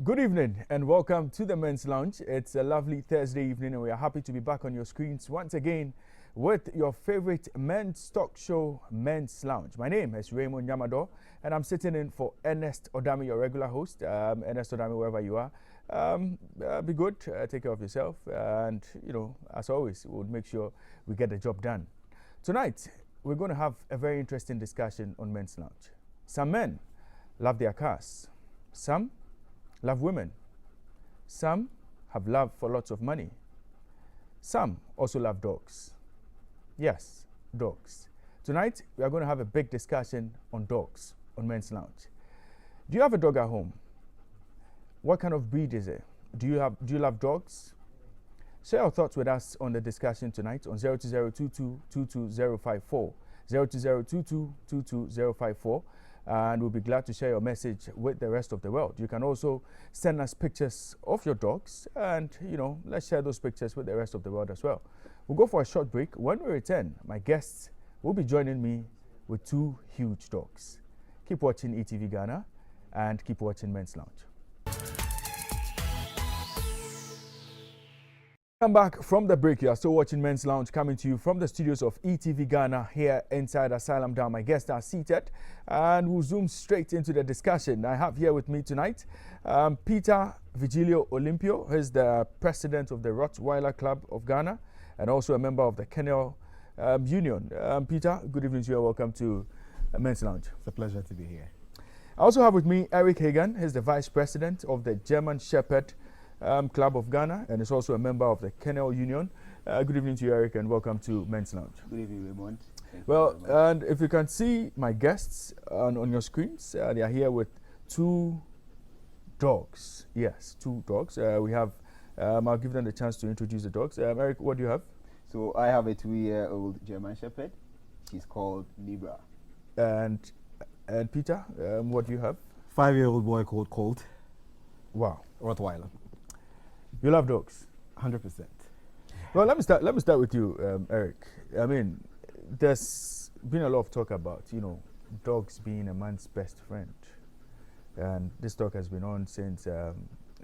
Good evening and welcome to the Men's Lounge. It's a lovely Thursday evening and we are happy to be back on your screens once again with your favorite men's talk show, Men's Lounge. My name is Raymond Yamado and I'm sitting in for Ernest Odami, your regular host. Ernest Odami, wherever you are. Be good, take care of yourself, and as always, we'll make sure we get the job done. Tonight, we're going to have a very interesting discussion on Men's Lounge. Some men love their cars. Some love women. Some have love for lots of money. Some also love dogs. Yes, dogs. Tonight, we are going to have a big discussion on dogs on Men's Lounge. Do you have a dog at home? What kind of breed is it? Do you love dogs? Share your thoughts with us on the discussion tonight on 02022220054, 02022220054. And we'll be glad to share your message with the rest of the world. You can also send us pictures of your dogs and, let's share those pictures with the rest of the world as well. We'll go for a short break. When we return, my guests will be joining me with two huge dogs. Keep watching ETV Ghana and keep watching Men's Lounge. Come back from the break. You are still watching Men's Lounge, coming to you from the studios of ETV Ghana here inside Asylum Down. My guests are seated and we'll zoom straight into the discussion. I have here with me tonight Peter Vigilio Olympio, who is the president of the Rottweiler Club of Ghana and also a member of the Kennel Union. Peter, good evening to you and welcome to Men's Lounge. It's a pleasure to be here. I also have with me Eric Hagan. He's the vice president of the German Shepherd Club of Ghana and is also a member of the Kennel Union. Good evening to you, Eric, and welcome to Men's Lounge. Good evening, Raymond. Well, and if you can see my guests on your screens, they are here with two dogs. Yes, two dogs. We have, I'll give them the chance to introduce the dogs. Eric, what do you have? So I have a 2-year-old German Shepherd. She's called Libra. And Peter, what do you have? 5-year-old boy called Colt. Wow. Rottweiler. You love dogs? 100%. Well, let me start with you, Eric. I mean, there's been a lot of talk about, dogs being a man's best friend. And this talk has been on since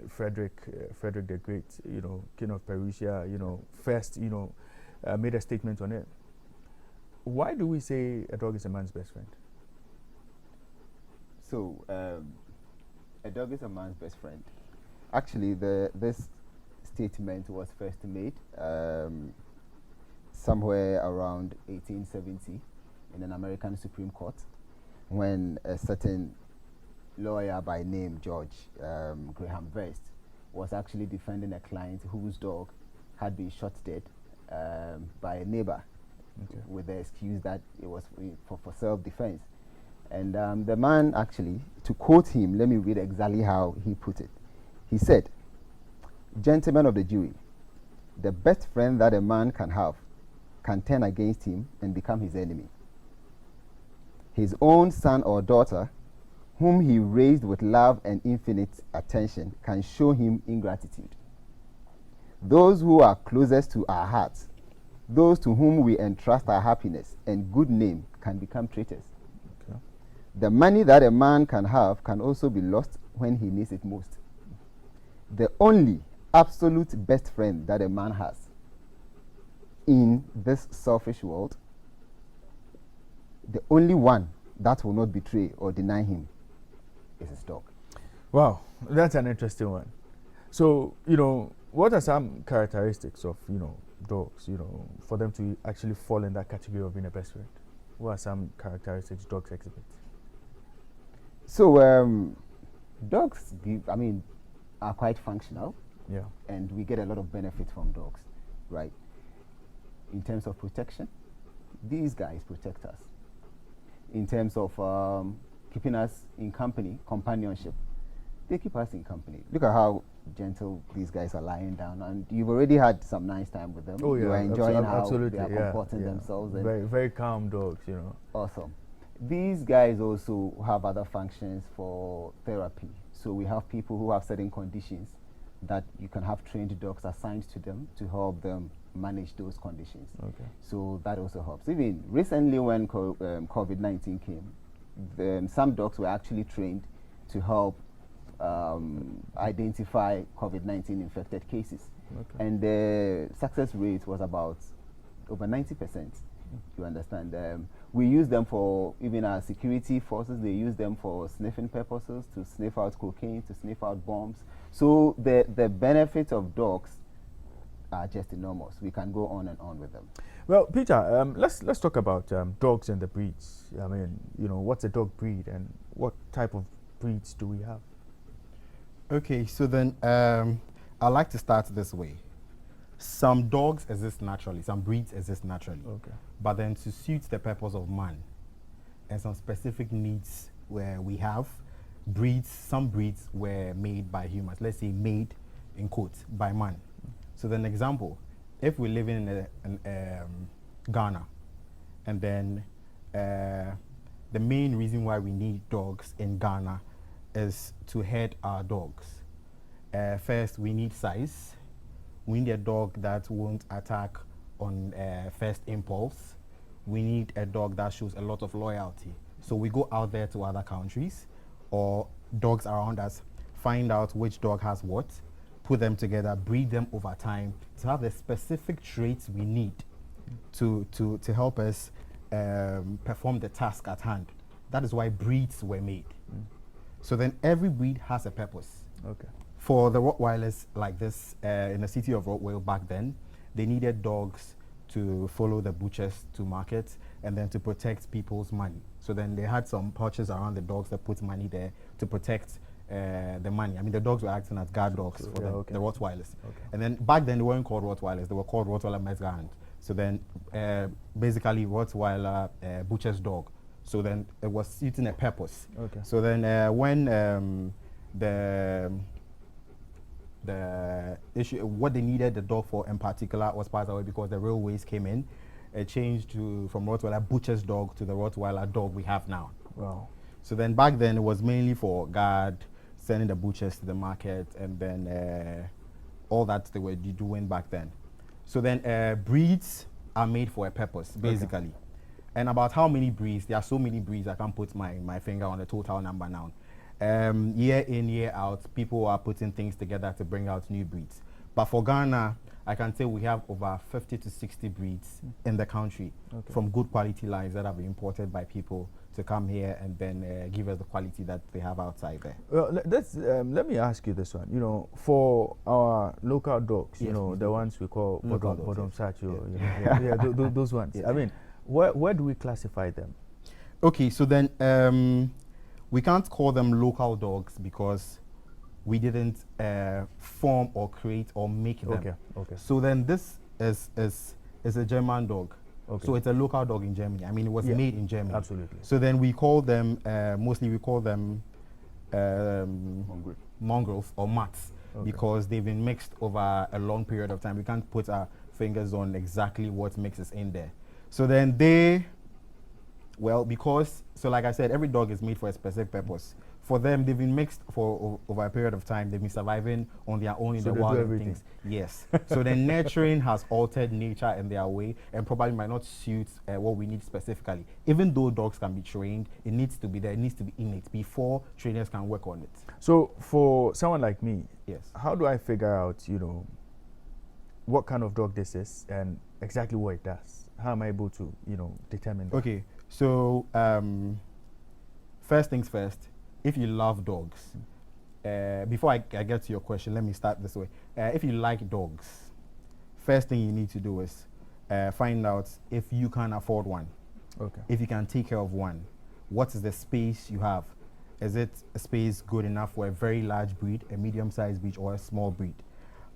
Frederick the Great, King of Persia, first, made a statement on it. Why do we say a dog is a man's best friend? So, a dog is a man's best friend. Actually, this statement was first made somewhere around 1870 in an American Supreme Court when a certain lawyer by name George Graham Vest was actually defending a client whose dog had been shot dead by a neighbor with the excuse that it was for self-defense. And the man actually, to quote him, let me read exactly how he put it. He said, "Gentlemen of the jury, the best friend that a man can have can turn against him and become his enemy. His own son or daughter, whom he raised with love and infinite attention, can show him ingratitude. Those who are closest to our hearts, those to whom we entrust our happiness and good name, can become traitors. Okay. The money that a man can have can also be lost when he needs it most. The only absolute best friend that a man has in this selfish world, the only one that will not betray or deny him, is his dog." Wow, that's an interesting one. So, what are some characteristics of, dogs, for them to actually fall in that category of being a best friend? What are some characteristics dogs exhibit? So, dogs are quite functional. Yeah. And we get a lot of benefit from dogs, right? In terms of protection, these guys protect us. In terms of keeping us in companionship, they keep us in company. Look at how gentle these guys are lying down, and you've already had some nice time with them. Oh yeah, you are enjoying how absolutely, they are comporting themselves. And very, very calm dogs, Awesome. These guys also have other functions for therapy. So we have people who have certain conditions that you can have trained dogs assigned to them to help them manage those conditions. Okay. So that also helps. Even recently when COVID-19 came, some dogs were actually trained to help identify COVID-19 infected cases. Okay. And the success rate was about over 90%. You understand? We use them for, even our security forces, they use them for sniffing purposes, to sniff out cocaine, to sniff out bombs. So the benefits of dogs are just enormous. We can go on and on with them. Well, Peter, let's talk about dogs and the breeds. I mean, what's a dog breed and what type of breeds do we have? Okay, so then I'd like to start this way. Some dogs exist naturally, some breeds exist naturally. Okay. But then to suit the purpose of man and some specific needs where we have breeds, some breeds were made by humans. Let's say made, in quotes, by man. So then example, if we live in Ghana, and then the main reason why we need dogs in Ghana is to head our dogs. First, we need size. We need a dog that won't attack on first impulse. We need a dog that shows a lot of loyalty. So we go out there to other countries or dogs around us, find out which dog has what, put them together, breed them over time to have the specific traits we need to help us perform the task at hand. That is why breeds were made. So then every breed has a purpose. Okay. For the Rottweilers like this, in the city of Rottweil back then, they needed dogs to follow the butchers to market and then to protect people's money. So then they had some pouches around the dogs that put money there to protect the money. I mean, the dogs were acting as guard dogs for the Rottweilers. Okay. And then back then they weren't called Rottweilers, they were called Rottweiler Messgehand. So then basically Rottweiler butcher's dog. So then it was suiting a purpose. Okay. So then when the issue, what they needed the dog for in particular was passed away because the railways came in. It changed from Rottweiler butcher's dog to the Rottweiler dog we have now. Wow. So then back then it was mainly for guard, sending the butchers to the market, and then all that they were doing back then. So then breeds are made for a purpose, basically. Okay. And about how many breeds, there are so many breeds, I can't put my finger on the total number now. Year in, year out, people are putting things together to bring out new breeds. But for Ghana, I can say we have over 50 to 60 breeds in the country from good quality lines that have been imported by people to come here and then give us the quality that they have outside there. Well, let me ask you this one. For our local dogs, yes, the ones we call bottom sacho, those ones. Yeah. I mean, where do we classify them? Okay, so then we can't call them local dogs because we didn't form or create or make them. Okay. Okay. So then this is a German dog. Okay. So it's a local dog in Germany. I mean, it was made in Germany. Absolutely. So then we call them mostly mongrels or mutts because they've been mixed over a long period of time. We can't put our fingers on exactly what mixes in there. So then so like I said, every dog is made for a specific purpose. For them, they've been mixed for over a period of time. They've been surviving on their own in the wild and things. Yes. So the nurturing has altered nature in their way and probably might not suit what we need specifically. Even though dogs can be trained, it needs to be there. It needs to be innate before trainers can work on it. So for someone like me, yes, how do I figure out, what kind of dog this is and exactly what it does? How am I able to, determine that? Okay. So first things first, if you love dogs, before I get to your question, let me start this way. If you like dogs, first thing you need to do is find out if you can afford one. Okay. If you can take care of one. What is the space you have? Is it a space good enough for a very large breed, a medium-sized breed, or a small breed?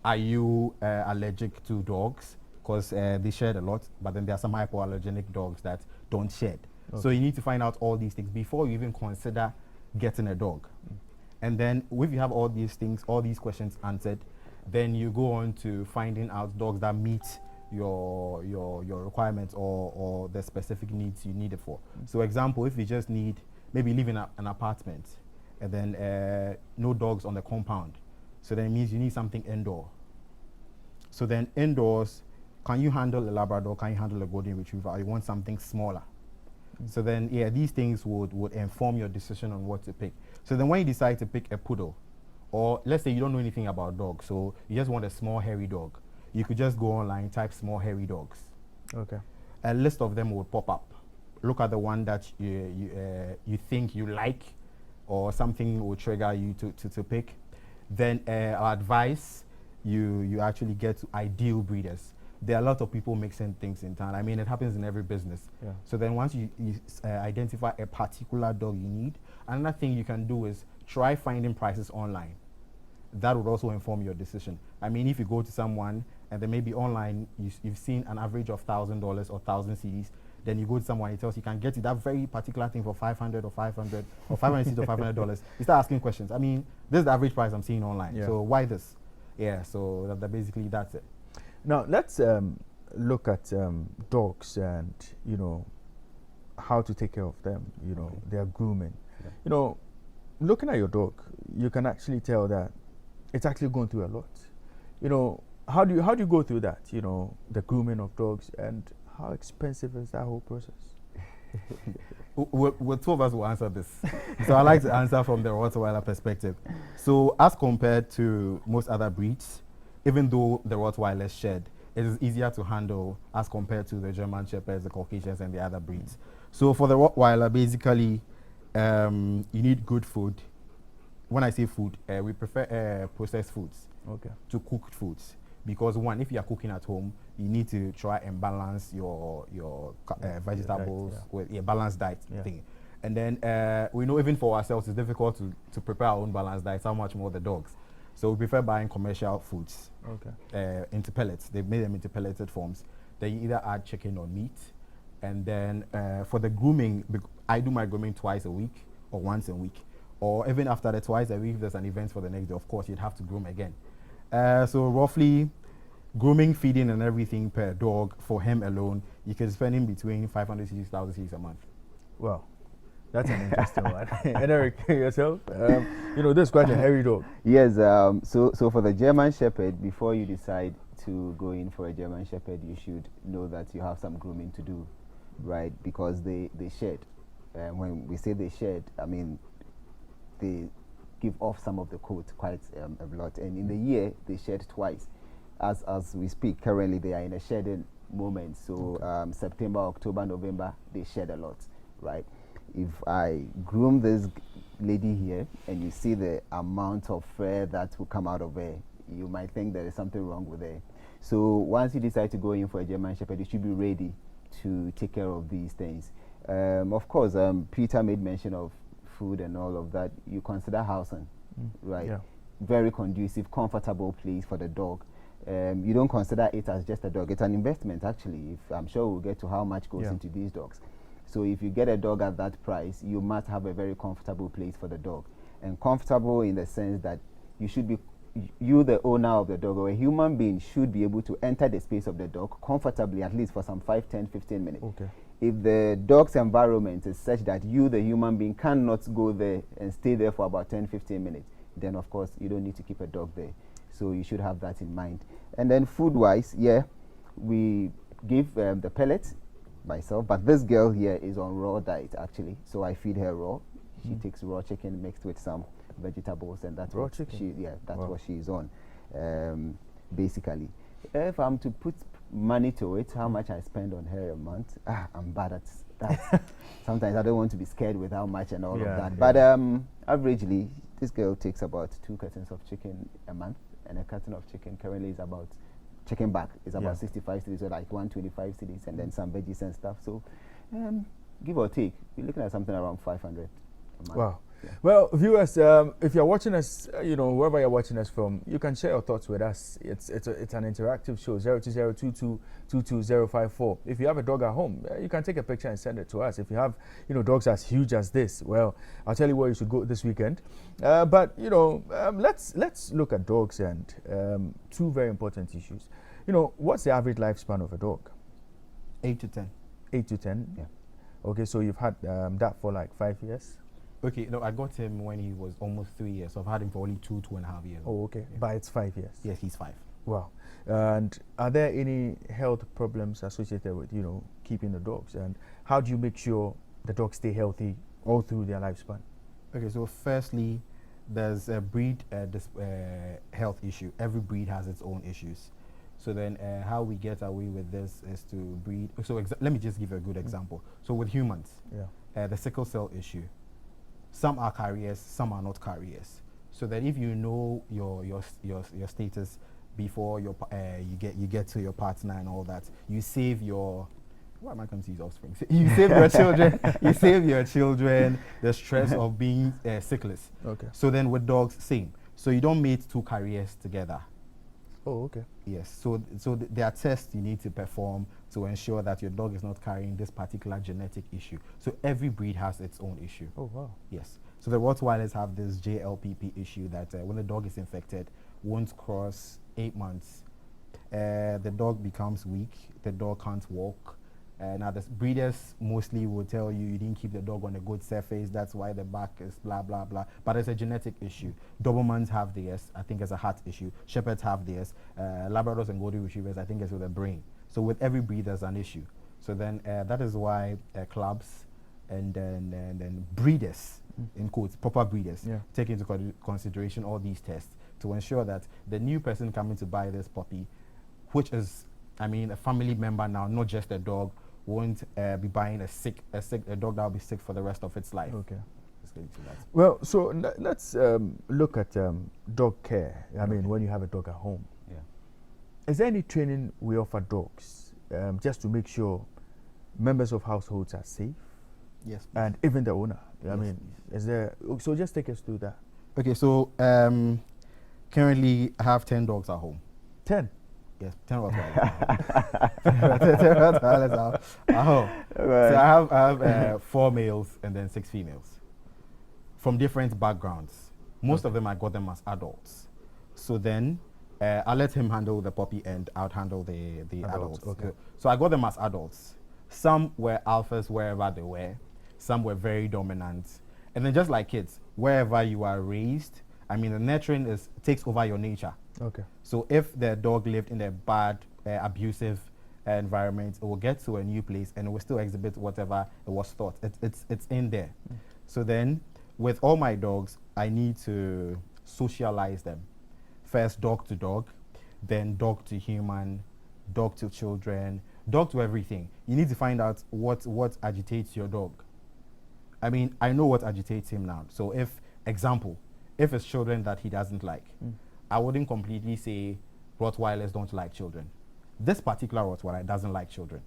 Are you allergic to dogs? Because they shed a lot, but then there are some hypoallergenic dogs that don't shed. Okay. So you need to find out all these things before you even consider getting a dog. And then if you have all these things, all these questions answered, then you go on to finding out dogs that meet your requirements or the specific needs you need it for. So example, if you just need, maybe live in an apartment and then no dogs on the compound. So then it means you need something indoor. So then indoors, can you handle a Labrador? Can you handle a Golden Retriever? Or you want something smaller? So then, these things would inform your decision on what to pick. So then when you decide to pick a poodle, Or let's say you don't know anything about dogs, so you just want a small hairy dog. You could just go online, type small hairy dogs. Okay. A list of them will pop up. Look at the one that you think you like, or something will trigger you to pick. Then our advice, you actually get to ideal breeders. There are a lot of people mixing things in town. I mean, it happens in every business. Yeah. So then once you identify a particular dog you need, another thing you can do is try finding prices online. That would also inform your decision. I mean, if you go to someone and then maybe online you've seen an average of $1,000 or 1,000 CDs, then you go to someone, he tells you can get it that very particular thing for 500 or 500 or 500 CDs or $500. You start asking questions. I mean, this is the average price I'm seeing online. Yeah. So why this? Yeah. So basically that's it. Now let's look at dogs and how to take care of them. Their grooming. Yeah. Looking at your dog, you can actually tell that it's actually going through a lot. How do you go through that? The grooming of dogs, and how expensive is that whole process? Well, two of us will answer this. So I like to answer from the Rottweiler perspective. So as compared to most other breeds, even though the Rottweilers shed, it is easier to handle as compared to the German Shepherds, the Caucasians, and the other breeds. So for the Rottweiler, basically, you need good food. When I say food, we prefer processed foods to cooked foods. Because one, if you are cooking at home, you need to try and balance your vegetables with a balanced diet thing. And then we know even for ourselves, it's difficult to prepare our own balanced diet, how much more the dogs. So we prefer buying commercial foods into pellets. They've made them into pelleted forms. Then you either add chicken or meat. And then for the grooming, I do my grooming twice a week or once a week. Or even after the twice a week, if there's an event for the next day, of course, you'd have to groom again. So roughly, grooming, feeding, and everything per dog for him alone, you can spend in between 500 to 6,000 CDs a month. Wow, that's an interesting one. And Eric, yourself, this is quite a hairy dog. Yes. So for the German Shepherd, before you decide to go in for a German Shepherd, you should know that you have some grooming to do, right? Because they shed. When we say they shed, I mean they give off some of the coat quite a lot, and in the year they shed twice. As we speak, currently they are in a shedding moment. So September, October, November, they shed a lot, right? If I groom this lady here and you see the amount of fur that will come out of her, you might think there is something wrong with her. So once you decide to go in for a German Shepherd, you should be ready to take care of these things. Of course, Peter made mention of food and all of that. You consider housing, right? Yeah. Very conducive, comfortable place for the dog. You don't consider it as just a dog. It's an investment, actually. I'm sure we'll get to how much goes into these dogs. So if you get a dog at that price, you must have a very comfortable place for the dog. And comfortable in the sense that you should be, you the owner of the dog, or a human being should be able to enter the space of the dog comfortably, at least for some 5, 10, 15 minutes. Okay. If the dog's environment is such that you, the human being, cannot go there and stay there for about 10, 15 minutes, then of course you don't need to keep a dog there. So you should have that in mind. And then food-wise, we give the pellets myself, but this girl here is on raw diet actually. So I feed her raw. She takes raw chicken mixed with some vegetables, and that's what what she's on, basically. If I'm to put money to it, how much I spend on her a month, I'm bad at that. Sometimes I don't want to be scared with how much and all of that. But averagely, this girl takes about 2 cartons of chicken a month, and a carton of chicken currently is about, chicken back is about 65 cities, or like 125 cities, and then some veggies and stuff. So give or take, we're looking at something around 500 a month. Wow. Yeah. Well, viewers, if you're watching us, wherever you're watching us from, you can share your thoughts with us. It's an interactive show, 02022222054. If you have a dog at home, you can take a picture and send it to us. If you have, dogs as huge as this, well, I'll tell you where you should go this weekend. But let's look at dogs and 2 very important issues. What's the average lifespan of a dog? 8 to 10. 8 to 10? Yeah. Okay, so you've had that for like 5 years? Okay, no, I got him when he was almost 3 years. So I've had him for only 2.5 years. Oh, okay. Yeah. But it's 5 years? Yes, he's 5. Wow. And are there any health problems associated with, keeping the dogs? And how do you make sure the dogs stay healthy all through their lifespan? Okay, so firstly, there's a breed health issue. Every breed has its own issues. So then how we get away with this is to breed. So let me just give a good example. So with humans, the sickle cell issue, some are carriers, some are not carriers. So that if you know your status before you get to your partner and all that, you save your, why am I coming to use offspring? You save your children. You save your children the stress of being sickless. Okay. So then with dogs, same. So you don't mate two carriers together. Oh, okay. Yes. So there are tests you need to perform to ensure that your dog is not carrying this particular genetic issue. So every breed has its own issue. Oh, wow. Yes. So the Rottweilers have this JLPP issue that when the dog is infected, won't cross 8 months. The dog becomes weak. The dog can't walk. Now the breeders mostly will tell you didn't keep the dog on a good surface. That's why the back is blah blah blah. But it's a genetic issue. Dobermans have theirs. I think it's a heart issue. Shepherds have theirs. Labradors and Golden Retrievers, I think it's with the brain. So with every breed there's an issue. So then that is why clubs and then breeders, in quotes, proper breeders, take into consideration all these tests to ensure that the new person coming to buy this puppy, which is, I mean, a family member now, not just a dog, won't be buying a dog that will be sick for the rest of its life. Okay. Let's get into that. Well, so let's look at dog care. I mean, when you have a dog at home. Yeah. Is there any training we offer dogs just to make sure members of households are safe? Yes. And even the owner. I Yes, mean, is there? So just take us through that. Okay, so currently I have 10 dogs at home. 10. Yes, 10 Rottweilers. 10 Rottweilers at home. Right. So I have 4 males and then 6 females from different backgrounds. Most of them I got them as adults. So then I'll let him handle the puppy and I'll handle the adults. Okay. So I got them as adults. Some were alphas wherever they were. Some were very dominant. And then just like kids, wherever you are raised, I mean, the nurturing takes over your nature. Okay. So if the dog lived in a bad, abusive environment, it will get to a new place and it will still exhibit whatever it was taught. It's in there. So then, with all my dogs, I need to socialize them. First, dog to dog, then dog to human, dog to children, dog to everything. You need to find out what agitates your dog. I mean, I know what agitates him now. So if it's children that he doesn't like, I wouldn't completely say Rottweilers don't like children. This particular Rottweiler doesn't like children.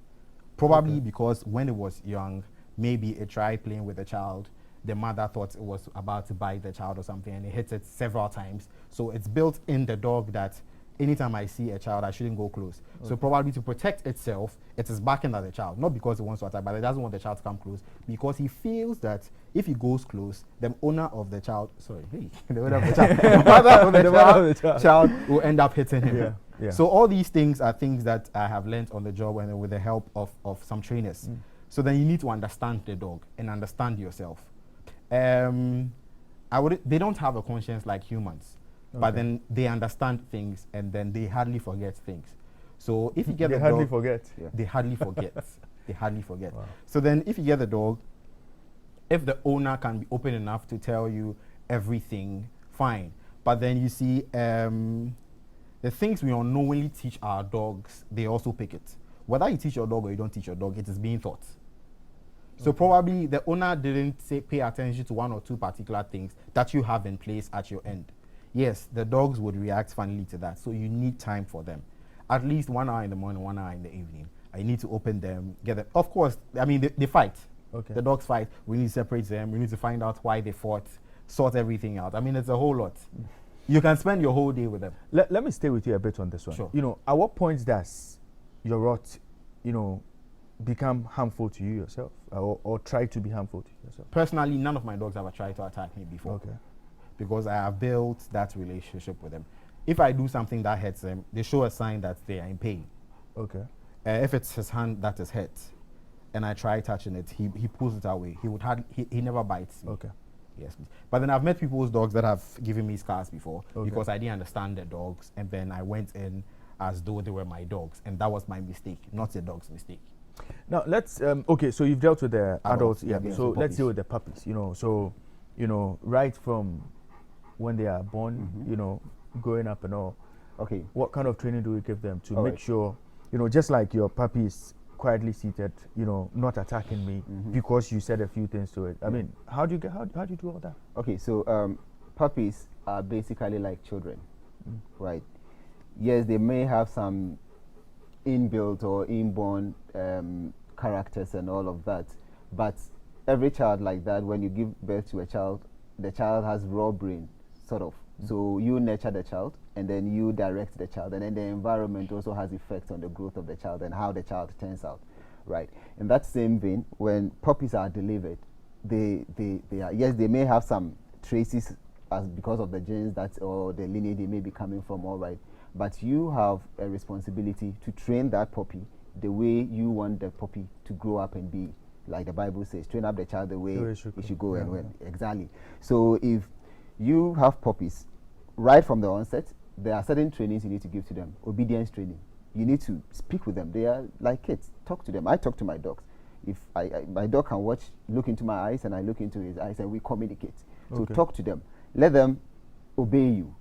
Probably because when it was young, maybe it tried playing with a child. The mother thought it was about to bite the child or something and it hit it several times. So it's built in the dog that anytime I see a child, I shouldn't go close. So probably to protect itself, it is barking at the child. Not because it wants to attack, but it doesn't want the child to come close. Because he feels that if he goes close, the owner of the child, the owner of the child, the mother of the child will end up hitting him. Yeah. So all these things are things that I have learned on the job and with the help of some trainers. So then you need to understand the dog and understand yourself. They don't have a conscience like humans. But then they understand things and then they hardly forget things. So if you get they the hardly dog, forget. they hardly forget. They hardly forget. Wow. So then if you get the dog, if the owner can be open enough to tell you everything, fine. But then you see, the things we unknowingly teach our dogs, they also pick it. Whether you teach your dog or you don't teach your dog, it is being taught. So probably the owner didn't pay attention to 1 or 2 particular things that you have in place at your end. Yes, the dogs would react funnily to that. So you need time for them. At least 1 hour in the morning, 1 hour in the evening. I need to open them, get them. Of course, I mean, they fight. Okay. The dogs fight. We need to separate them. We need to find out why they fought, sort everything out. I mean, it's a whole lot. You can spend your whole day with them. Let me stay with you a bit on this one. Sure. You know, at what point does your rot, become harmful to you yourself or try to be harmful to yourself? Personally, none of my dogs ever tried to attack me before. Okay. Because I have built that relationship with them. If I do something that hurts them, they show a sign that they are in pain. Okay. If it's his hand that is hurt, and I try touching it, he pulls it away. He never bites me. Okay. Yes. But then I've met people's dogs that have given me scars before Okay. because I didn't understand the dogs, and then I went in as though they were my dogs, and that was my mistake, not the dog's mistake. Now let's so you've dealt with the adults, yeah, so let's puppies. deal with the puppies. So right from when they are born, you know, growing up and all. Okay. What kind of training do we give them to All make right. sure, you know, just like your puppy is quietly seated, you know, not attacking me because you said a few things to it. I mean, how do you do all that? Okay, so puppies are basically like children, right? Yes, they may have some inbuilt or inborn characters and all of that, but every child like that, when you give birth to a child, the child has raw brain, sort of. So you nurture the child, and then you direct the child, and then the environment also has effect on the growth of the child and how the child turns out, right? In that same vein, when puppies are delivered, they are, yes, they may have some traces as because of the genes that or the lineage they may be coming from, all right, but you have a responsibility to train that puppy the way you want the puppy to grow up and be. Like the Bible says, train up the child the way it should go. And when exactly. So if you have puppies, right from the onset, there are certain trainings you need to give to them. Obedience training. You need to speak with them. They are like kids. Talk to them. I talk to my dogs. If my dog can look into my eyes, and I look into his eyes, and we communicate. So talk to them. Let them obey you.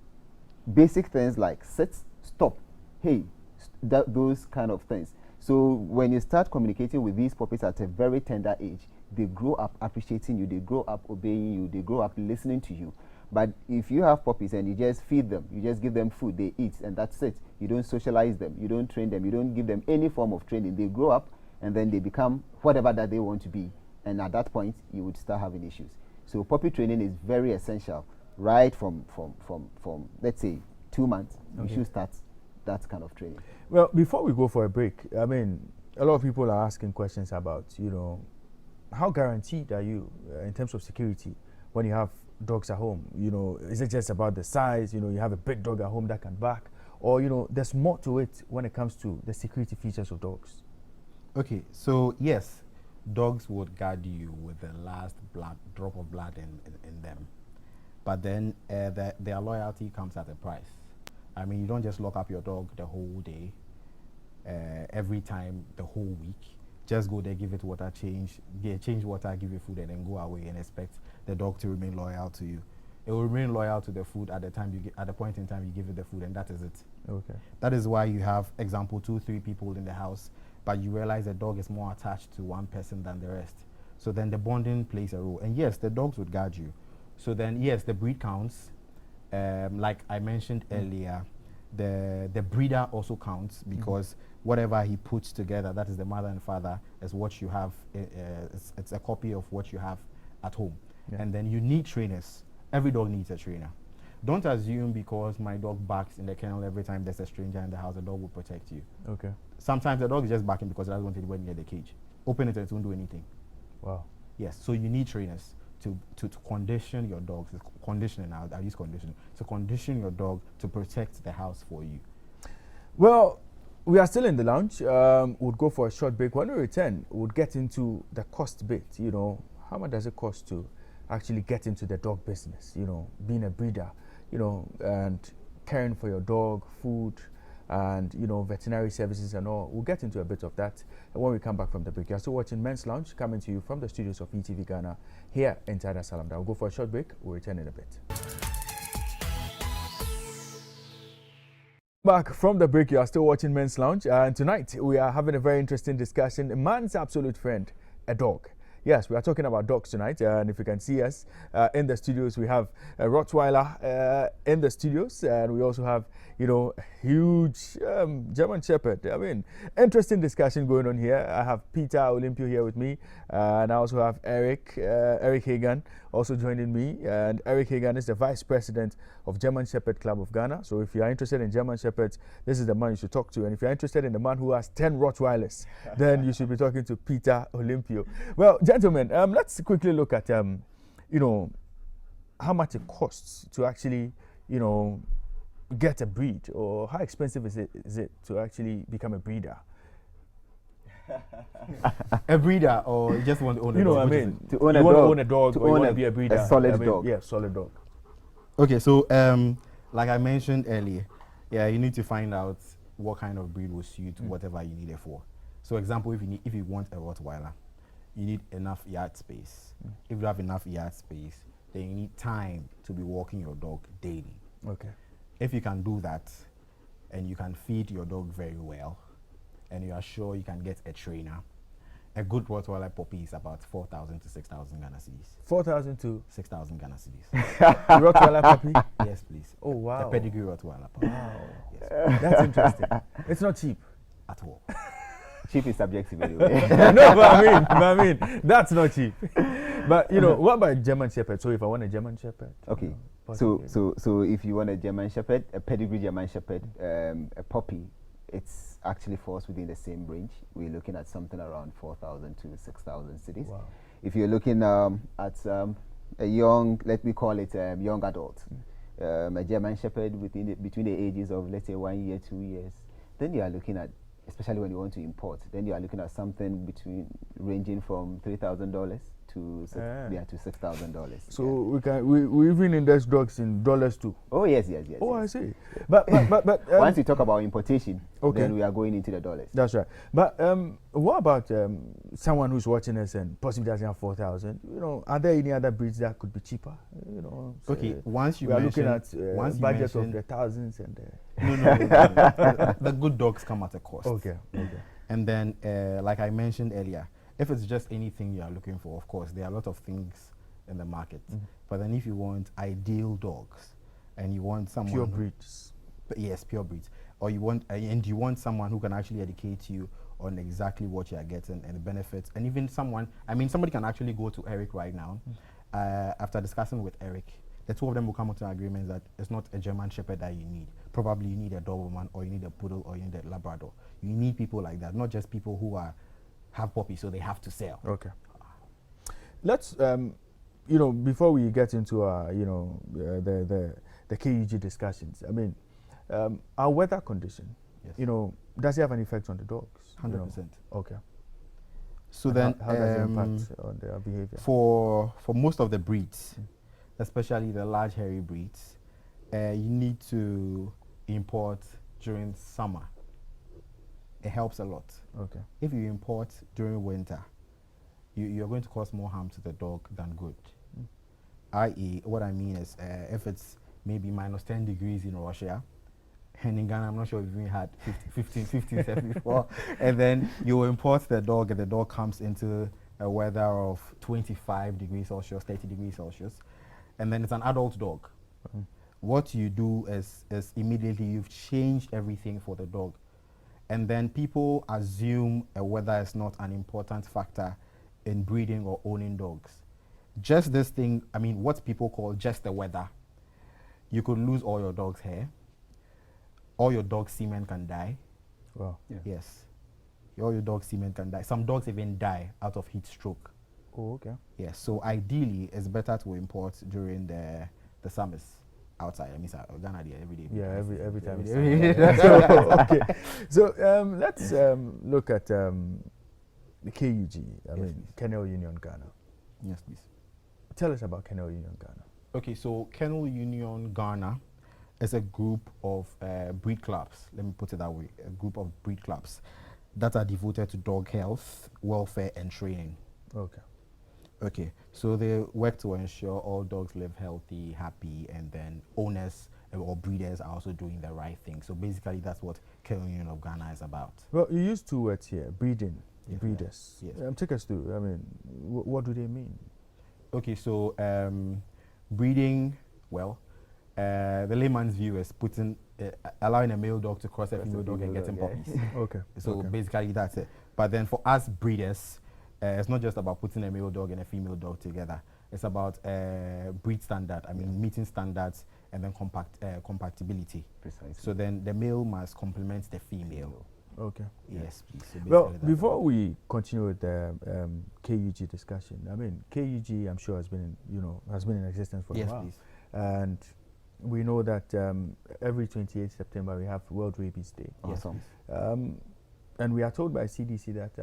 Basic things like sit, stop, hey, those kind of things. So when you start communicating with these puppies at a very tender age, they grow up appreciating you, they grow up obeying you, they grow up listening to you. But if you have puppies and you just feed them, you just give them food, they eat, and that's it. You don't socialize them, you don't train them, you don't give them any form of training. They grow up and then they become whatever that they want to be. And at that point, you would start having issues. So puppy training is very essential, right from let's say 2 months. You should start that kind of training. Well, before we go for a break, I mean, a lot of people are asking questions about, you know, how guaranteed are you in terms of security when you have dogs at home? You know, is it just about the size? You know, you have a big dog at home that can bark, or, you know, there's more to it when it comes to the security features of dogs. Okay, so yes, dogs would guard you with the last drop of blood in them, but then their loyalty comes at a price. I mean, you don't just lock up your dog the whole day, every time, the whole week. Just go there, give it water, change water, give it food, and then go away and expect the dog to remain loyal to you. It will remain loyal to the food at the point in time you give it the food, and that is it. Okay. That is why you have, example, 2-3 people in the house, but you realize the dog is more attached to one person than the rest. So then the bonding plays a role. And yes, the dogs would guard you. So then, yes, the breed counts. Like I mentioned earlier, the breeder also counts, because whatever he puts together, that is the mother and father, is what you have. It's a copy of what you have at home. And then you need trainers. Every dog needs a trainer. Don't assume because my dog barks in the kennel every time there's a stranger in the house, the dog will protect you. Okay. Sometimes the dog is just barking because it doesn't want anybody near the cage. Open it and it won't do anything. Wow. Yes, so you need trainers to condition your dogs. Conditioning, I use conditioning. So condition your dog to protect the house for you. Well, we are still in the lounge. We'll go for a short break. When we return, we'll get into the cost bit. You know, how much does it cost to actually get into the dog business? You know, being a breeder, you know, and caring for your dog, food, and, you know, veterinary services and all. We'll get into a bit of that when we come back from the break. You're still watching Men's Lounge, coming to you from the studios of ETV Ghana here in Dar es Salaam. We'll go for a short break. We'll return in a bit. Back from the break, you are still watching Men's Lounge, and tonight we are having a very interesting discussion. A man's absolute friend, a dog. Yes, we are talking about dogs tonight, and if you can see us in the studios, we have a Rottweiler in the studios, and we also have, you know, a huge German Shepherd. I mean, interesting discussion going on here. I have Peter Olympio here with me, and I also have Eric Hagan also joining me, and Eric Hagan is the Vice President of German Shepherd Club of Ghana. So if you are interested in German Shepherds, this is the man you should talk to, and if you're interested in the man who has 10 Rottweilers, then you should be talking to Peter Olympio. Well, gentlemen, let's quickly look at, you know, how much it costs to actually, you know, get a breed, or how expensive is it to actually become a breeder? A breeder, or you just want to own a dog? You know what I mean? To own you want to own a dog, or you want to be a breeder? A solid dog. Yeah, solid dog. Okay, so like I mentioned earlier, yeah, you need to find out what kind of breed will suit whatever you need it for. So, example, if you want a Rottweiler, you need enough yard space. If you have enough yard space, then you need time to be walking your dog daily. Okay. If you can do that, and you can feed your dog very well, and you are sure you can get a trainer, a good Rottweiler puppy is about 4,000 to 6,000 Ghana cedis. 4,000 to 6,000 Ghana cedis. Rottweiler puppy. Yes, please. Oh wow. A pedigree Rottweiler puppy. Wow. Yes, That's interesting. It's not cheap. at all. Cheap is subjective anyway. No, but I mean, that's not cheap. But you know, what about German Shepherd? So if I want a German Shepherd, Okay. you know, So possibly. if you want a German Shepherd, a pedigree German Shepherd, a puppy, it's actually falls within the same range. We're looking at something around 4,000 to 6,000 cities. Wow. If you're looking at a young, let me call it young adult, a German Shepherd between the ages of, let's say, 1 year, 2 years, then you are looking at, especially when you want to import, then you are looking at something ranging from $3,000 to to $6,000. So we even index dogs in dollars too. Oh yes. Oh, yes. I see. But Once we talk about importation, Okay. then we are going into the dollars. that's right. But what about someone who's watching us and possibly doesn't have 4,000? You know, are there any other breeds that could be cheaper? You know, Okay, once you we are looking mention- at once you budget of mention- the thousands and No. The good dogs come at a cost. okay. And then, like I mentioned earlier, if it's just anything you are looking for, of course, there are a lot of things in the market. But then if you want ideal dogs and you want someone... Pure breeds. Yes, pure breeds. Or you want, and you want someone who can actually educate you on exactly what you are getting and the benefits. And even somebody can actually go to Eric right now. After discussing with Eric, the two of them will come to an agreement that it's not a German Shepherd that you need. Probably you need a Doberman, or you need a Poodle, or you need a Labrador. You need people like that, not just people who have puppies, so they have to sell. Okay. Let's you know, before we get into the KUG discussions, I mean, our weather condition, Yes. you know, does it have an effect on the dogs? 100%. Okay. So And then, how does it impact on their behavior? for most of the breeds, especially the large hairy breeds, you need to import during summer. It helps a lot. Okay. If you import during winter, you're going to cause more harm to the dog than good. I.e., what I mean is, if it's maybe minus 10 degrees in Russia, and in Ghana, I'm not sure if we had 15 cents before, and then you import the dog, and the dog comes into a weather of 25 degrees Celsius, 30 degrees Celsius, and then it's an adult dog. What you do is immediately you've changed everything for the dog. And then people assume weather is not an important factor in breeding or owning dogs. Just this thing, I mean, what people call just the weather. You could lose all your dog's hair. All your dog's semen can die. Wow. Yeah. Yes. All your dog's semen can die. Some dogs even die out of heat stroke. Oh, okay. Yes. So ideally, it's better to import during the summers outside. I mean, Ghana there every day. Yeah, every time. Every it's day. summer. Okay. So let's look at the KUG. I mean, please. Kennel Union Ghana. Yes, please. Tell us about Kennel Union Ghana. Okay, so Kennel Union Ghana is a group of breed clubs. Let me put it that way: a group of breed clubs that are devoted to dog health, welfare, and training. Okay. Okay, so they work to ensure all dogs live healthy, happy, and then owners or breeders are also doing the right thing. So basically, that's what Kennel Union of Ghana is about. Well, you used two words here: breeding, Yes, breeders. yes. Take us through. I mean, what do they mean? Okay, so breeding, well, the layman's view is allowing a male dog to cross a female dog and getting puppies. Okay. So okay. basically that's it. But then for us breeders, it's not just about putting a male dog and a female dog together. It's about breed standard, meeting standards, and then compatibility. Precisely. So then the male must complement the female. Okay. Yes, please. So Well, basically that's before about we continue with the KUG discussion, I mean, KUG, I'm sure has been in existence for yes, a while. please. And we know that every 28th September we have World Rabies Day. Awesome. And we are told by CDC that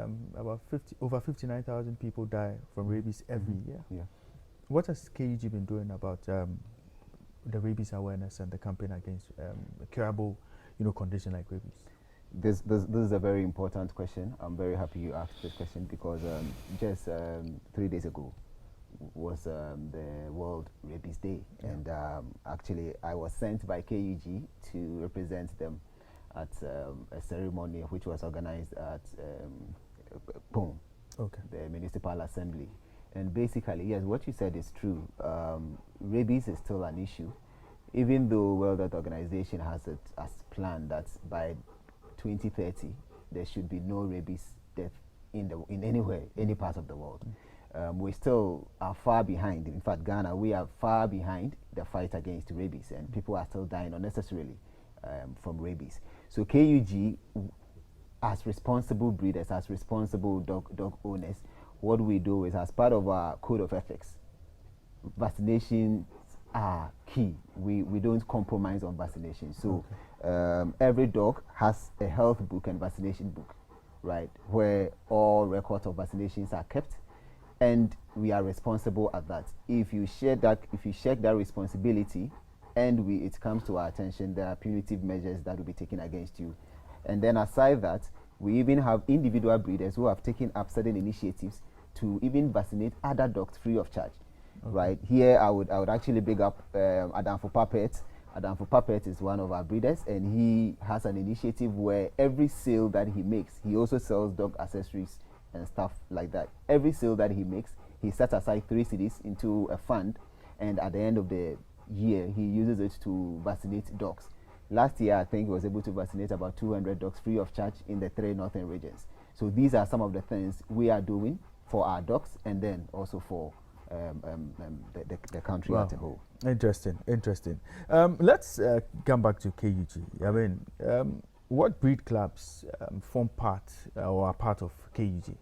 over 59,000 people die from rabies every year. Yeah. What has KUG been doing about the rabies awareness and the campaign against a curable, condition like rabies? This is a very important question. I'm very happy you asked this question because just 3 days ago, was the World Rabies Day, and actually I was sent by KUG to represent them at a ceremony which was organized at POM, the Municipal Assembly. And basically, yes, what you said is true. Rabies is still an issue, even though World Health Organization has it as planned that by 2030 there should be no rabies death in anywhere, any part of the world. We still are far behind. In fact, Ghana, we are far behind the fight against rabies, and people are still dying unnecessarily from rabies. So KUG, as responsible breeders, as responsible dog owners, what we do is, as part of our code of ethics, vaccinations are key. We don't compromise on vaccination. So every dog has a health book and vaccination book, right, where all records of vaccinations are kept, and we are responsible at that. If you share that, if you check that responsibility, and it comes to our attention, there are punitive measures that will be taken against you. And then aside that, we even have individual breeders who have taken up certain initiatives to even vaccinate other dogs free of charge. Right here, I would actually big up Adamfo Puppet. Adamfo Puppet is one of our breeders, and he has an initiative where every sale that he makes, he also sells dog accessories and stuff like that. Every sale that he makes, he sets aside 3 cedis into a fund, and at the end of the year, he uses it to vaccinate dogs. Last year, I think he was able to vaccinate about 200 dogs free of charge in the 3 northern regions. So these are some of the things we are doing for our dogs, and then also for the country as a whole. Interesting. Let's come back to KUG. I mean, what breed clubs form part or are part of KUG?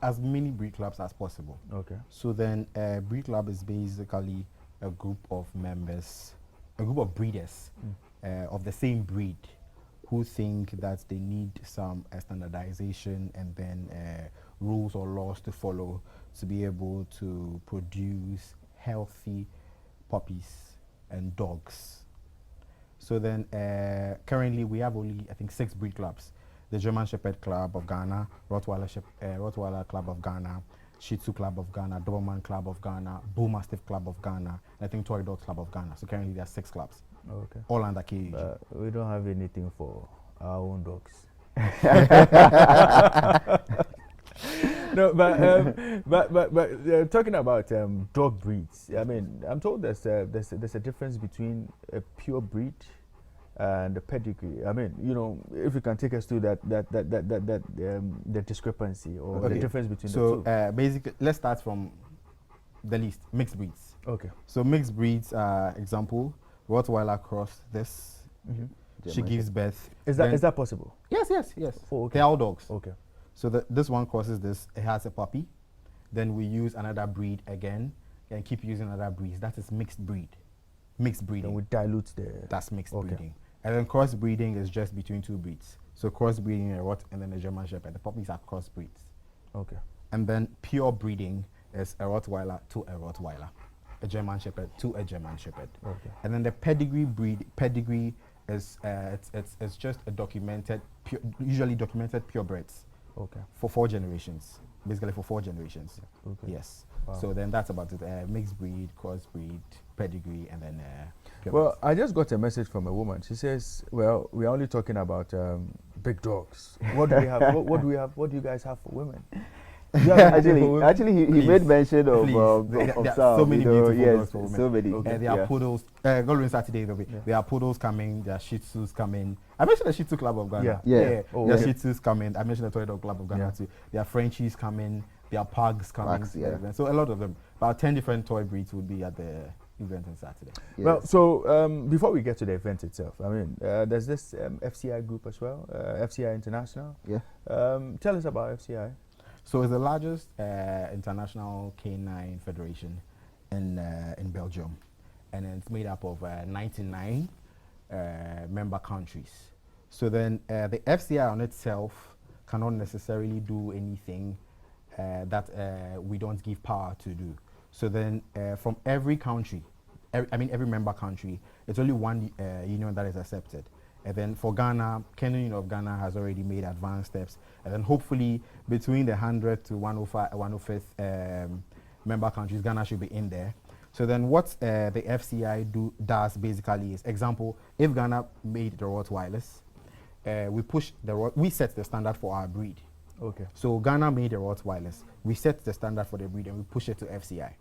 As many breed clubs as possible. Okay. So then a breed club is basically a group of members, a group of breeders of the same breed who think that they need some standardization and then rules or laws to follow to be able to produce healthy puppies and dogs. So then currently we have only, I think, 6 breed clubs. The German Shepherd Club of Ghana, Rottweiler Club of Ghana, Shih Tzu Club of Ghana, Doberman Club of Ghana, Bull Mastiff Club of Ghana, and I think Toy Dog Club of Ghana. So currently there are 6 clubs. Okay. All under KUG. We don't have anything for our own dogs. No, but talking about dog breeds, I mean, I'm told there's a difference between a pure breed and a pedigree. I mean, you know, if you can take us through the discrepancy or the difference between the two. So basically, let's start from the least, mixed breeds. Okay. So mixed breeds, example, Rottweiler cross this. She gives birth. Is that possible? Yes. Oh, okay. They're all dogs. Okay. So this one crosses this. It has a puppy. Then we use another breed again, and keep using another breeds. That is mixed breed. Mixed breeding. And we dilute That's mixed breeding. And then cross breeding is just between 2 breeds. So cross breeding a Rott and then a German Shepherd. The puppies are cross breeds. Okay. And then pure breeding is a Rottweiler to a Rottweiler, a German Shepherd to a German Shepherd. Okay. And then the pedigree is it's just a documented, usually documented purebreds. Okay. For 4 generations, basically for 4 generations. Okay. Yes. Wow. So then that's about it. Mixed breed, cross breed, pedigree, and then. Well, I just got a message from a woman. She says, "Well, we are only talking about big dogs. What do we have? What do we have? What do you guys have for women?" Actually, he made mention of there are some, so many beautiful yes, dogs for women. so many. There are poodles. Going Saturday, there are poodles coming. There are Shih Tzus coming. I mentioned the Shih Tzu Club of Ghana. Yeah. Oh, there are Shih Tzus coming. I mentioned the Toy Dog Club of Ghana too. There are Frenchies coming. There are Pugs coming. So a lot of them. About 10 different toy breeds would be at the event on Saturday. Yes. Well, so before we get to the event itself, I mean, there's this FCI group as well, FCI International. Yeah. Tell us about FCI. So it's the largest international canine federation in Belgium, and it's made up of 99 member countries. So then the FCI on itself cannot necessarily do anything that we don't give power to do. So then from every country, every member country, it's only one union that is accepted. And then for Ghana, Kennel Union of Ghana has already made advanced steps. And then hopefully between the 100th to 105th member countries, Ghana should be in there. So then what the FCI does basically is, example, if Ghana made the Rottweilers, we set the standard for our breed. Okay. So Ghana made the Rottweilers. We set the standard for the breed and we push it to FCI.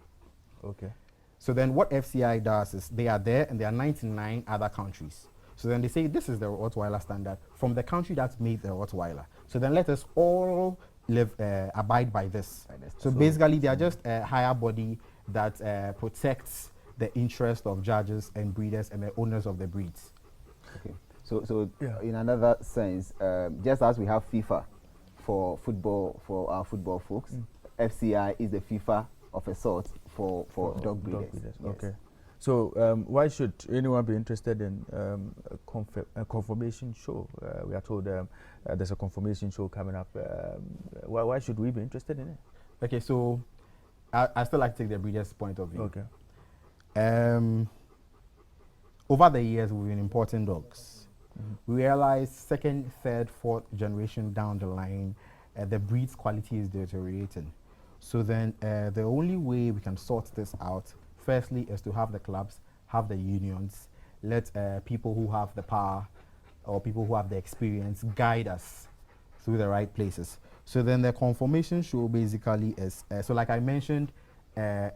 Okay. So then what FCI does is they are there and there are 99 other countries. So then they say this is the Rottweiler standard from the country that made the Rottweiler. So then let us all abide by this. So basically they are just a higher body that protects the interest of judges and breeders and the owners of the breeds. Okay. So in another sense, just as we have FIFA for football, for our football folks, FCI is the FIFA of a sort for dog breeders. Yes. Okay. So why should anyone be interested in a conformation show? We are told there's a conformation show coming up. Why should we be interested in it? Okay, so I still like to take the breeder's point of view. Okay. Over the years, we've been importing dogs. We realize second, third, fourth generation down the line, the breed's quality is deteriorating. So then the only way we can sort this out, firstly, is to have the clubs, have the unions, let people who have the power or people who have the experience guide us through the right places. So then the conformation show basically is, so like I mentioned,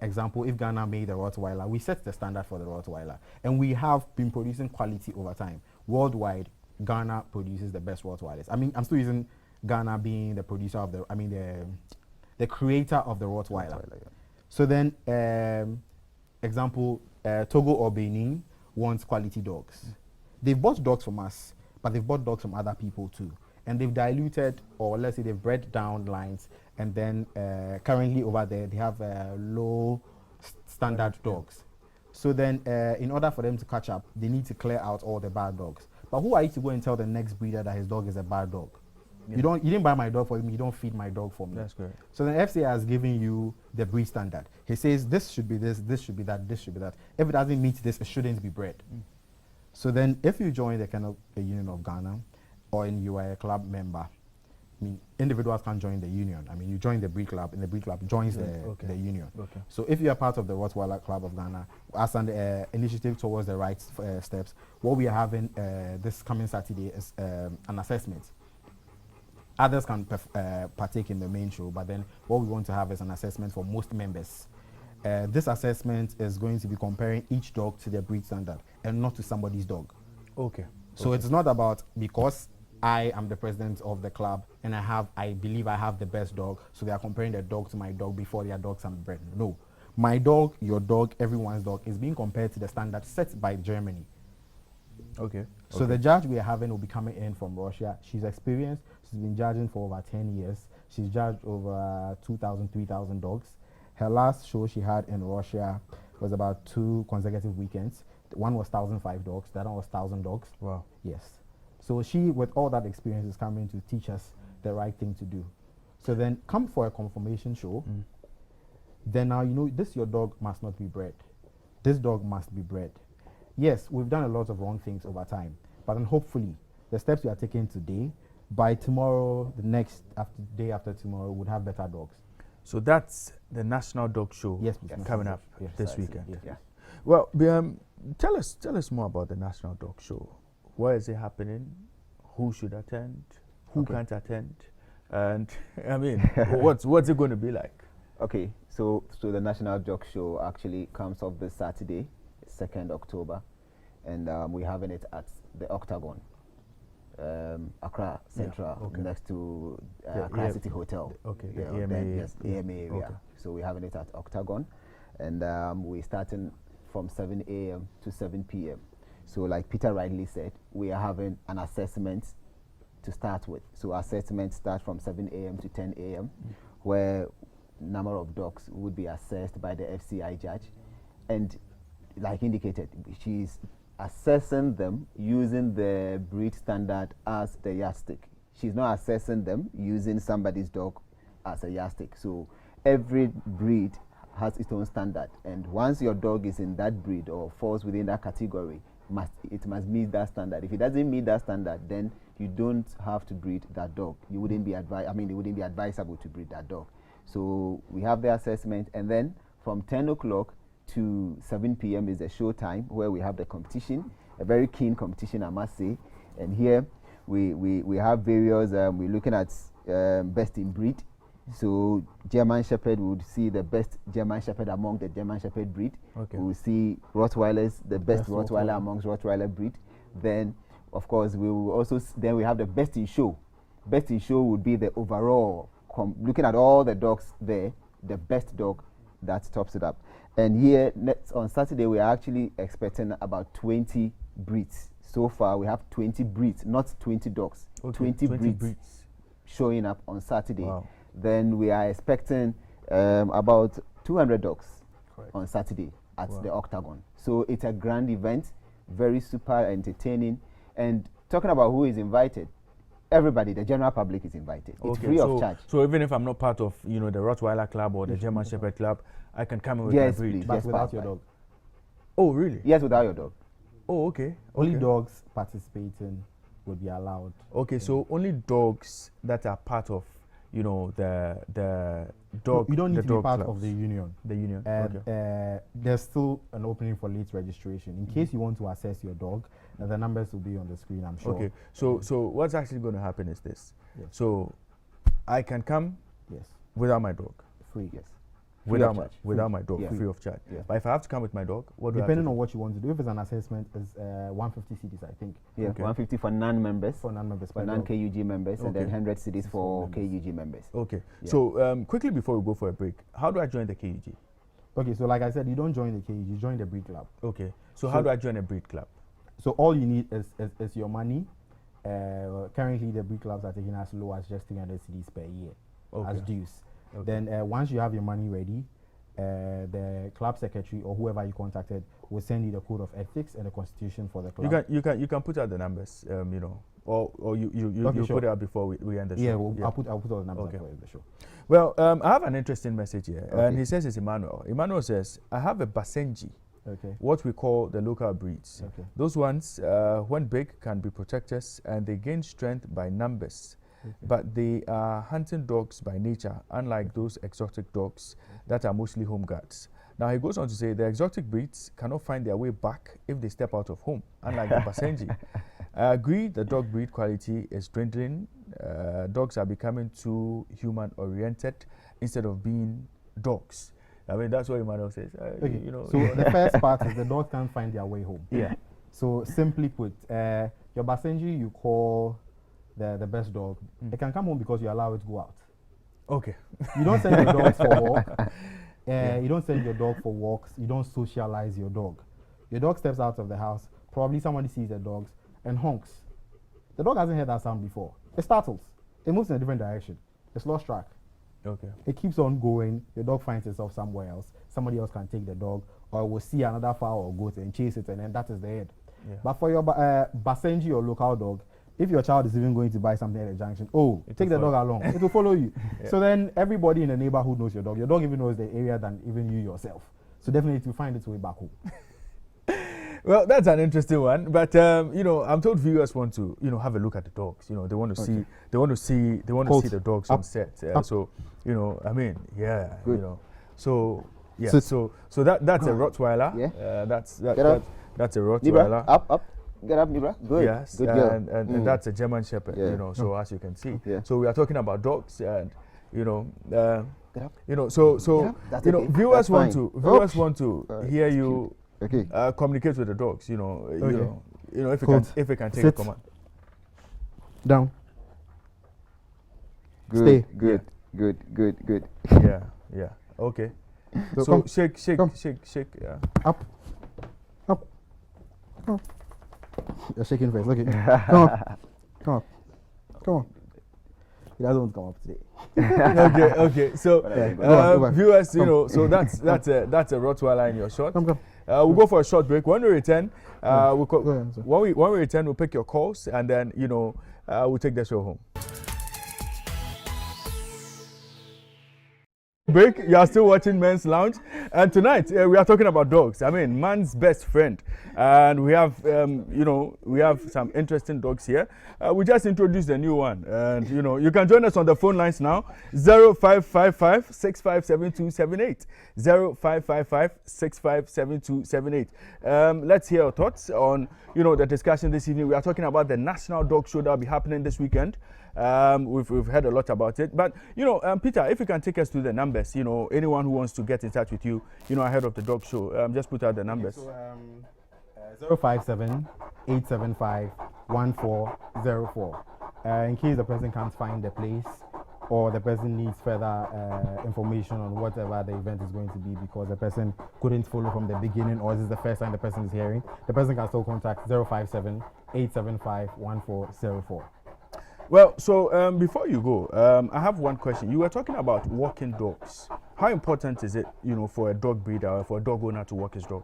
example, if Ghana made the Rottweiler, we set the standard for the Rottweiler. And we have been producing quality over time. Worldwide, Ghana produces the best Rottweilers. I mean, I'm still using Ghana being the producer of the creator of the Rottweiler. Yeah. So then, example, Togo or Benin wants quality dogs. They've bought dogs from us, but they've bought dogs from other people too. And they've diluted, or let's say they've bred down lines, and then currently over there, they have low standard dogs. So then, in order for them to catch up, they need to clear out all the bad dogs. But who are you to go and tell the next breeder that his dog is a bad dog? Yeah. You didn't buy my dog for me, you don't feed my dog for me. That's correct. So the FCA has given you the breed standard. He says this should be this should be that, this should be that. If it doesn't meet this, it shouldn't be bred. So then if you join the kind of a union of Ghana, or you are a club member, I mean, individuals can't join the union. I mean, you join the breed club, and the breed club joins the union. Okay. So if you are part of the Rottweiler Club of Ghana, as an initiative towards the right steps, what we are having this coming Saturday is an assessment. Others can partake in the main show, but then what we want to have is an assessment for most members. This assessment is going to be comparing each dog to their breed standard and not to somebody's dog. Okay. So it's not about because I am the president of the club and I believe I have the best dog, so they are comparing their dog to my dog before their dogs are bred. No. My dog, your dog, everyone's dog is being compared to the standard set by Germany. Okay. So the judge we are having will be coming in from Russia. She's experienced. She's been judging for over 10 years. She's judged over 2,000, 3,000 dogs. Her last show she had in Russia was about 2 consecutive weekends. One was 1,005 dogs. The other was 1,000 dogs. Wow. Yes. So she, with all that experience, is coming to teach us the right thing to do. So then come for a conformation show. Then now, this your dog must not be bred. This dog must be bred. Yes, we've done a lot of wrong things over time, but then hopefully the steps we are taking today, by tomorrow, day after tomorrow, we'll have better dogs. So that's the National Dog Show coming up this weekend. Yes. Yeah. Well, tell us more about the National Dog Show. Where is it happening? Who should attend? Who can't attend? And I mean, what's it going to be like? Okay, so the National Dog Show actually comes off this Saturday, 2nd October, and we're having it at the Octagon, Accra Central, next to Accra City Hotel. Okay, the AMA area. Okay. So we're having it at Octagon, and we're starting from 7 a.m. to 7 p.m. So like Peter rightly said, we are having an assessment to start with. So assessments start from 7 a.m. to 10 a.m., where number of dogs would be assessed by the FCI judge. And like indicated, she's assessing them using the breed standard as the yardstick. She's not assessing them using somebody's dog as a yardstick. So every breed has its own standard. And once your dog is in that breed or falls within that category, it must meet that standard. If it doesn't meet that standard, then you don't have to breed that dog. You wouldn't be it wouldn't be advisable to breed that dog. So we have the assessment, and then from 10 o'clock to 7 p.m. is the show time where we have the competition, a very keen competition, I must say. And here we have various, we're looking at best in breed. So German Shepherd would see the best German Shepherd among the German Shepherd breed. Okay. We will see Rottweilers, the best Rottweiler amongst Rottweiler breed. Then, of course, we will also then we have the best in show. Best in show would be the overall, looking at all the dogs there, the best dog that tops it up. And here on Saturday we are actually expecting about 20 breeds. So far we have 20 breeds, not 20 dogs. Okay. 20 breeds showing up on Saturday. Wow. Then we are expecting about 200 dogs Correct. on Saturday at the Octagon. So it's a grand event, very super entertaining. And talking about who is invited, everybody, the general public is invited. It's free of charge. So even if I'm not part of, the Rottweiler Club or the German Shepherd Club, I can come in with my breed. Please, But yes, without your dog. Oh, really? Yes, without your dog. Oh, okay. Only Okay. dogs participating would be allowed. Okay, so only dogs that are part of, the dog. You don't need the to be dog part clubs. of the union. The union. And Okay. there's still an opening for late registration. In case you want to assess your dog, the numbers will be on the screen, I'm sure. Okay. So what's actually going to happen is this. Yes. So I can come Yes. without my dog. Free. Yes. Without of my charge. dog, Yeah. free of charge. Yeah. But if I have to come with my dog, what do I have Depending to on what you want to do. If it's an assessment, it's 150 cedis, I think, Yeah, Okay. 150 for non-members, for non-members. for per dog. non-KUG members, and then Okay. 100 cities for members. KUG members. Okay. Yeah. So quickly before we go for a break, how do I join the KUG? Okay, so like I said, you don't join the cage, you join the breed club. Okay. So how So- do I join a breed club? So all you need is your money. Currently, the breed clubs are taking as low as just 300 cedis per year as Okay. dues. Okay. Then once you have your money ready, the club secretary or whoever you contacted will send you the code of ethics and the constitution for the club. You can put out the numbers, or you Okay, you sure. put it out before we end the show. Yeah, I'll put all the numbers Okay. up for the show. Well, I have an interesting message here, and Okay. he says it's Emmanuel. Emmanuel says, I have a Basenji, Okay. what we call the local breeds. Okay. Those ones, when big, can be protectors, and they gain strength by numbers. Okay. But they are hunting dogs by nature, unlike those exotic dogs that are mostly home guards. Now he goes on to say the exotic breeds cannot find their way back if they step out of home, unlike the Basenji. I agree the dog breed quality is dwindling. Dogs are becoming too human-oriented instead of being dogs. I mean, that's what Emmanuel says. Okay. You know, So the first part is the dogs can't find their way home. yeah. So simply put, your Basenji you call the best dog. It can come home because you allow it to go out. Okay. You don't send your dogs for walk. You don't send your dog for walks. You don't socialize your dog. Your dog steps out of the house. Probably somebody sees the dogs and honks. The dog hasn't heard that sound before. It startles. It moves in a different direction. It's lost track. Okay. It keeps on going. Your dog finds itself somewhere else. Somebody else can take the dog, or will see another fowl or goat and chase it, and then that is the end. Yeah. But for your Basenji or local dog, if your child is even going to buy something at a junction, take the dog along. It will follow you. Yeah. So then everybody in the neighborhood knows your dog. Your dog even knows the area than even you yourself. So definitely it will find its way back home. Well, that's an interesting one, but I'm told viewers want to, have a look at the dogs. They want to see, they want to see the dogs on Up. set. Up. So, I mean, yeah, Good. So, yeah, So- so that's a Rottweiler. Yeah. That's up. that's a Nibra, Rottweiler. up. Get up, Nibra. Good. Yes, Good girl. and that's a German Shepherd. Yeah. So as you can see, Yeah. so we are talking about dogs, and Get up. so Yeah, that's okay. viewers That's want fine. to Alright, hear that's you Okay. communicate with the dogs. If you Cool. can, if you can take Sit. a command. Down. Good. Stay. Good. Yeah. Okay. So So come. shake. come. Shake. Yeah. Up. Come on. You're shaking face. Okay. Come on. He doesn't want to come up today. Okay. So Whatever, go on, go back. viewers, Come. so that's a Rottweiler in your shot. Come. We'll go for a short break. When we return, Go ahead, sir. when we return, we'll pick your calls, and then we'll take the show home. Break. You are still watching Men's Lounge, and tonight we are talking about dogs. I mean, man's best friend, and we have, we have some interesting dogs here. We just introduced a new one, and you can join us on the phone lines now. 0555 657278. 0555 657278. Let's hear your thoughts on the discussion this evening. We are talking about the National Dog Show that will be happening this weekend. We've heard a lot about it, but Peter, if you can take us through the numbers, anyone who wants to get in touch with you, ahead of the dog show, just put out the numbers. So 057-875-1404. In case the person can't find the place or the person needs further information on whatever the event is going to be because the person couldn't follow from the beginning or this is the first time the person is hearing, the person can still contact 057-875-1404. Well, so before you go, I have one question. You were talking about walking dogs. How important is it, for a dog breeder or for a dog owner to walk his dog?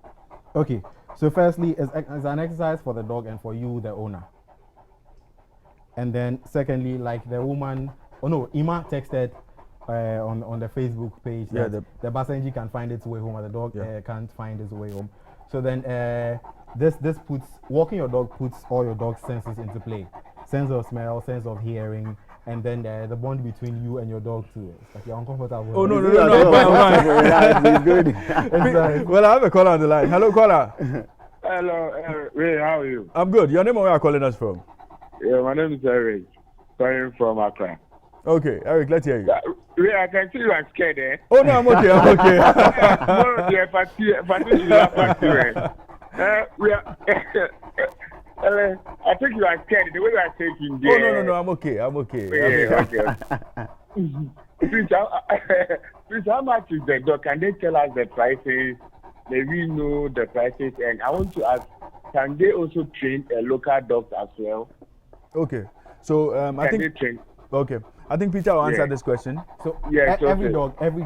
Okay, so firstly, it's an exercise for the dog and for you, the owner. And then secondly, like the woman, Ima texted on the Facebook page that the Basenji can find its way home, or the dog can't find its way home. So then this puts, walking your dog puts all your dog's senses into play. Sense of smell, sense of hearing, and then the bond between you and your dog too. It's like you're uncomfortable. Oh, no. It's good. Well, I have a caller on the line. Hello, caller. Hello, Ray, how are you? I'm good. Your name and where are you calling us from? Yeah, my name is Eric, calling from Accra. Okay, Eric, let's hear you. Ray, I can see you are scared, eh? Oh, no, I'm okay, No, yeah, but you I think you are scared. The way you are taking there. Oh, no, I'm okay. Yeah, okay. Please, how much is the dog? Can they tell us the prices? May we know the prices? And I want to ask, can they also train local dogs as well? Okay. So I think. They train? Okay. I think Peter will answer this question. So every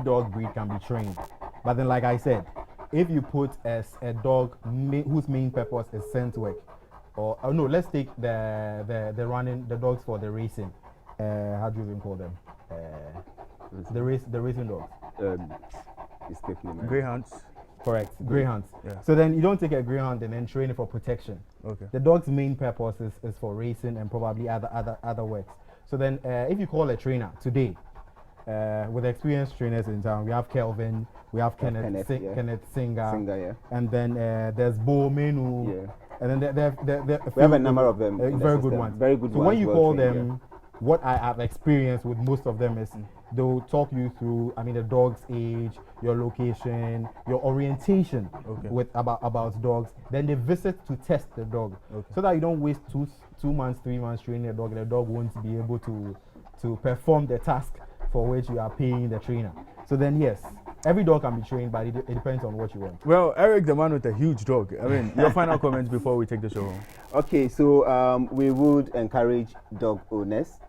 dog breed can be trained. But then, like I said, if you put a dog whose main purpose is scent work, or no, let's take the dogs for the racing. How do you even call them? The racing dogs. Greyhounds. Correct, greyhounds. Yeah. So then you don't take a greyhound and then train it for protection. Okay. The dog's main purpose is for racing and probably other works. So then if you call a trainer today, with experienced trainers in town, we have Kelvin, we have Kenneth Singer, and then there's Bo Menu. Yeah. And then we have a number of them. Very good ones. Very good ones. So when you call them, what I have experienced with most of them is they'll talk you through, the dog's age, your location, your orientation about dogs. Then they visit to test the dog, so that you don't waste 2 months, 3 months training a dog, and the dog won't be able to perform the task for which you are paying the trainer. So then yes, every dog can be trained, but it depends on what you want. Well, Eric, the man with a huge dog. Your final comments before we take the show home. Okay, so we would encourage dog owners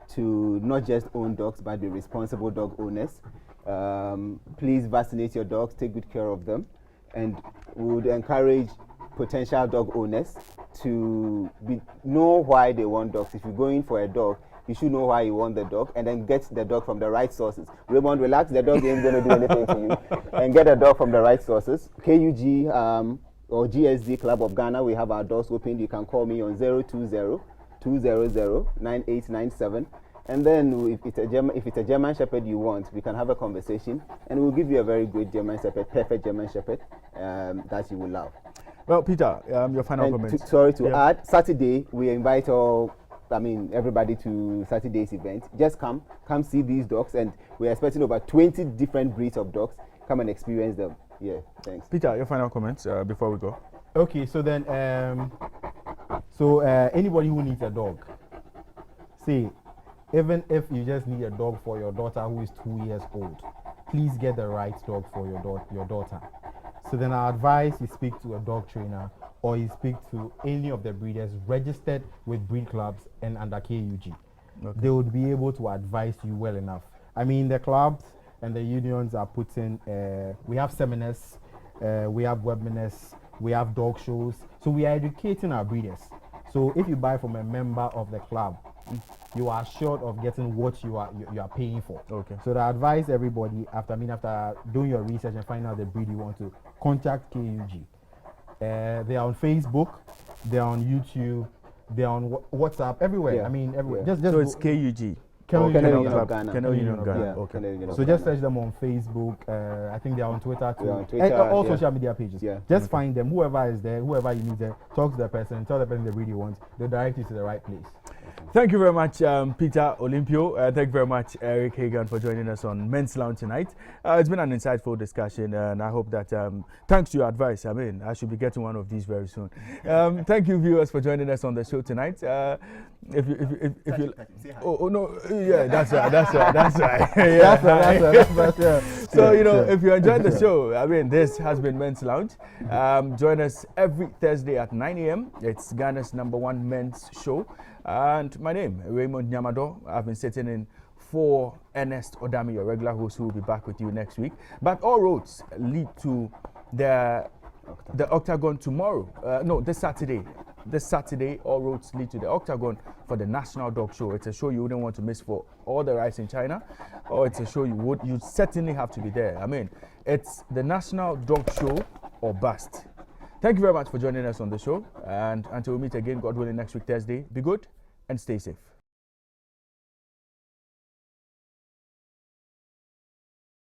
to not just own dogs, but be responsible dog owners. Please vaccinate your dogs, take good care of them, and we would encourage potential dog owners to know why they want dogs. If you're going for a dog, you should know why you want the dog and then get the dog from the right sources. Raymond, relax, the dog ain't going to do anything to you. And get a dog from the right sources. KUG or GSD Club of Ghana, we have our doors open. You can call me on 020-200-9897. And then if it's a German Shepherd you want, we can have a conversation and we'll give you a very good German Shepherd, perfect German Shepherd that you will love. Well, Peter, your final comments. Sorry to add, Saturday we invite everybody to Saturday's event. Just come see these dogs, and we're expecting over 20 different breeds of dogs. Come and experience them. Yeah, thanks. Peter, your final comments before we go. Okay, so then, anybody who needs a dog, see, even if you just need a dog for your daughter who is 2 years old, please get the right dog for your daughter. So then I advise you speak to a dog trainer or you speak to any of the breeders registered with breed clubs and under KUG. Okay. They would be able to advise you well enough. The clubs and the unions are putting, we have seminars, we have webinars, we have dog shows. So we are educating our breeders. So if you buy from a member of the club, you are assured of getting what you are paying for. Okay. So I advise everybody after doing your research and finding out the breed you want to, contact KUG. They are on Facebook, they are on YouTube, they are on WhatsApp, everywhere. Yeah. I mean, everywhere. Yeah. Just So it's KUG. Kennel Kennel Union Union Club. of Ghana. Kennel Union of of Ghana. Yeah, Okay. Kennel Union of So just Ghana. search them on Facebook. I think they are on Twitter too. Yeah, on And Twitter, all yeah. social media pages. Yeah. Just find them. Whoever is there, whoever you meet there, talk to the person, tell the person they really want. They'll direct you to the right place. Thank you very much, Peter Olympio. Thank you very much, Eric Hagan, for joining us on Men's Lounge tonight. It's been an insightful discussion, and I hope that, thanks to your advice, I should be getting one of these very soon. Thank you, viewers, for joining us on the show tonight. If you, oh no, yeah, that's right. Yeah. So, if you enjoyed the show, this has been Men's Lounge. Join us every Thursday at 9 a.m. It's Ghana's #1 men's show. And my name, Raymond Nyamado. I've been sitting in for Ernest Odami, your regular host, who will be back with you next week. But all roads lead to the Octagon tomorrow. This Saturday. This Saturday, all roads lead to the Octagon for the National Dog Show. It's a show you wouldn't want to miss for all the rights in China, or it's a show you certainly have to be there. It's the National Dog Show or bust. Thank you very much for joining us on the show. And until we meet again, God willing, next week, Thursday, be good and stay safe.